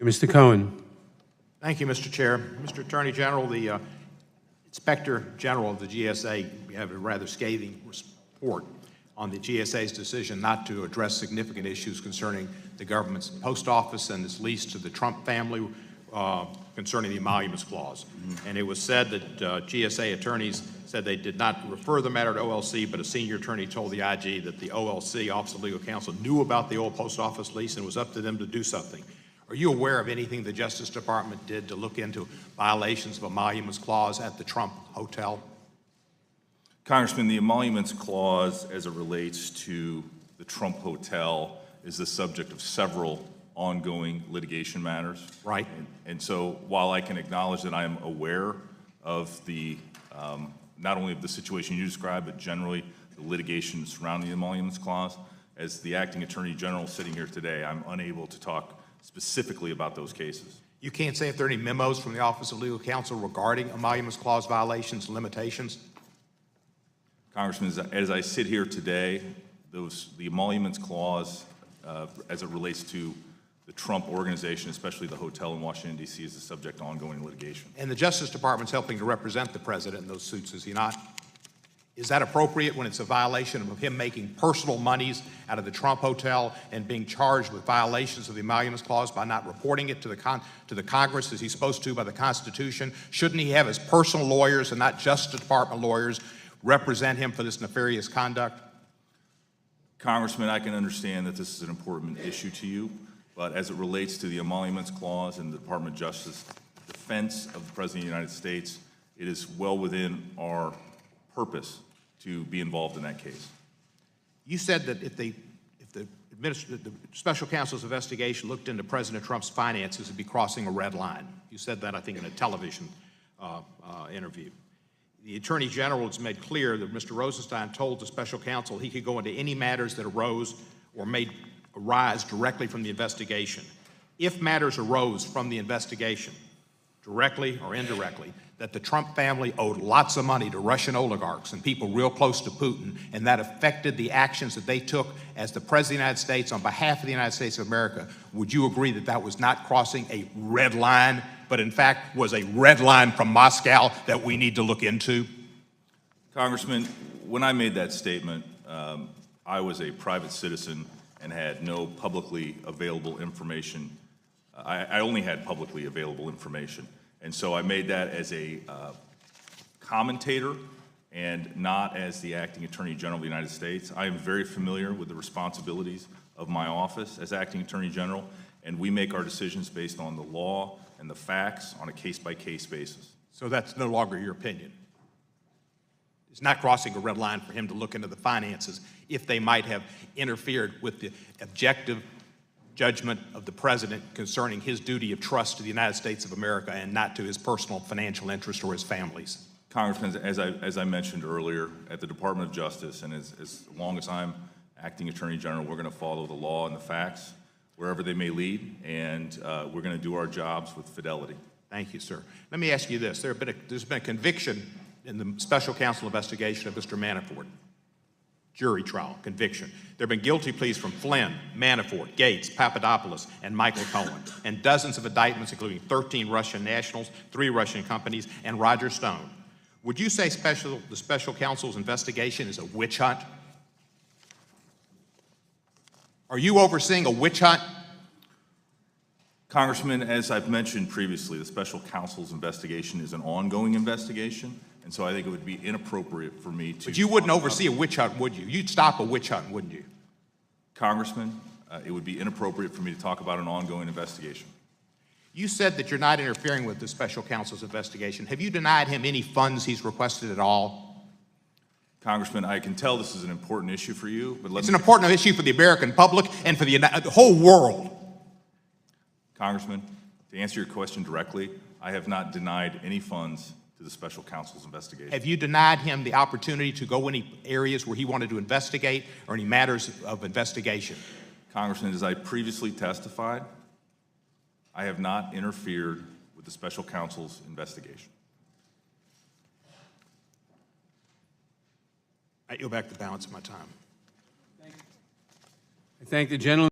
Mr. Cohen. Thank you, Mr. Chair. Mr. Attorney General, the Inspector General of the GSA have a rather scathing report on the GSA's decision not to address significant issues concerning the government's post office and its lease to the Trump family concerning the emoluments clause. And it was said that GSA attorneys said they did not refer the matter to OLC, but a senior attorney told the IG that the OLC, Office of Legal Counsel, knew about the old post office lease and it was up to them to do something. Are you aware of anything the Justice Department did to look into violations of emoluments clause at the Trump Hotel? Congressman, the emoluments clause as it relates to the Trump Hotel is the subject of several ongoing litigation matters. Right. And so while I can acknowledge that I am aware of the, not only of the situation you described, but generally the litigation surrounding the emoluments clause, as the acting attorney general sitting here today, I'm unable to talk specifically about those cases. You can't say if there are any memos from the Office of Legal Counsel regarding emoluments clause violations and limitations? Congressman, as I sit here today, the emoluments clause as it relates to the Trump organization, especially the hotel in Washington, D.C., is the subject of ongoing litigation. And the Justice Department's helping to represent the president in those suits, is he not? Is that appropriate when it's a violation of him making personal monies out of the Trump Hotel and being charged with violations of the emoluments clause by not reporting it to the Congress as he's supposed to by the Constitution? Shouldn't he have his personal lawyers and not Justice Department lawyers represent him for this nefarious conduct? Congressman, I can understand that this is an important issue to you, but as it relates to the emoluments clause and the Department of Justice defense of the President of the United States, it is well within our purpose to be involved in that case. You said that if the special counsel's investigation looked into President Trump's finances, it'd be crossing a red line. You said that, I think, in a television interview. The Attorney General has made clear that Mr. Rosenstein told the special counsel he could go into any matters that arose or may arise directly from the investigation. If matters arose from the investigation, directly or indirectly, that the Trump family owed lots of money to Russian oligarchs and people real close to Putin, and that affected the actions that they took as the President of the United States on behalf of the United States of America, would you agree that that was not crossing a red line, but in fact was a red line from Moscow that we need to look into? Congressman, when I made that statement, I was a private citizen and had no publicly available information. I only had publicly available information. And so I made that as a commentator and not as the acting attorney general of the United States. I am very familiar with the responsibilities of my office as acting attorney general, and we make our decisions based on the law and the facts on a case-by-case basis. So that's no longer your opinion? It's not crossing a red line for him to look into the finances if they might have interfered with the objective judgment of the president concerning his duty of trust to the United States of America and not to his personal financial interest or his family's. Congressman, as I mentioned earlier, at the Department of Justice, and as long as I'm acting attorney general, we're going to follow the law and the facts wherever they may lead, and we're going to do our jobs with fidelity. Thank you, sir. Let me ask you this. There's been a conviction in the special counsel investigation of Mr. Manafort. Jury trial, conviction. There have been guilty pleas from Flynn, Manafort, Gates, Papadopoulos, and Michael Cohen, and dozens of indictments, including 13 Russian nationals, 3 Russian companies, and Roger Stone. Would you say the special counsel's investigation is a witch hunt? Are you overseeing a witch hunt? Congressman, as I've mentioned previously, the special counsel's investigation is an ongoing investigation, and so I think it would be inappropriate for me to— But you wouldn't oversee a witch hunt, would you? You'd stop a witch hunt, wouldn't you? Congressman, it would be inappropriate for me to talk about an ongoing investigation. You said that you're not interfering with the special counsel's investigation. Have you denied him any funds he's requested at all? Congressman, I can tell this is an important issue for you, but it's an important issue for the American public and for the whole world. Congressman, to answer your question directly, I have not denied any funds to the special counsel's investigation. Have you denied him the opportunity to go any areas where he wanted to investigate or any matters of investigation? Congressman, as I previously testified, I have not interfered with the special counsel's investigation. I yield back the balance of my time. I thank the gentleman.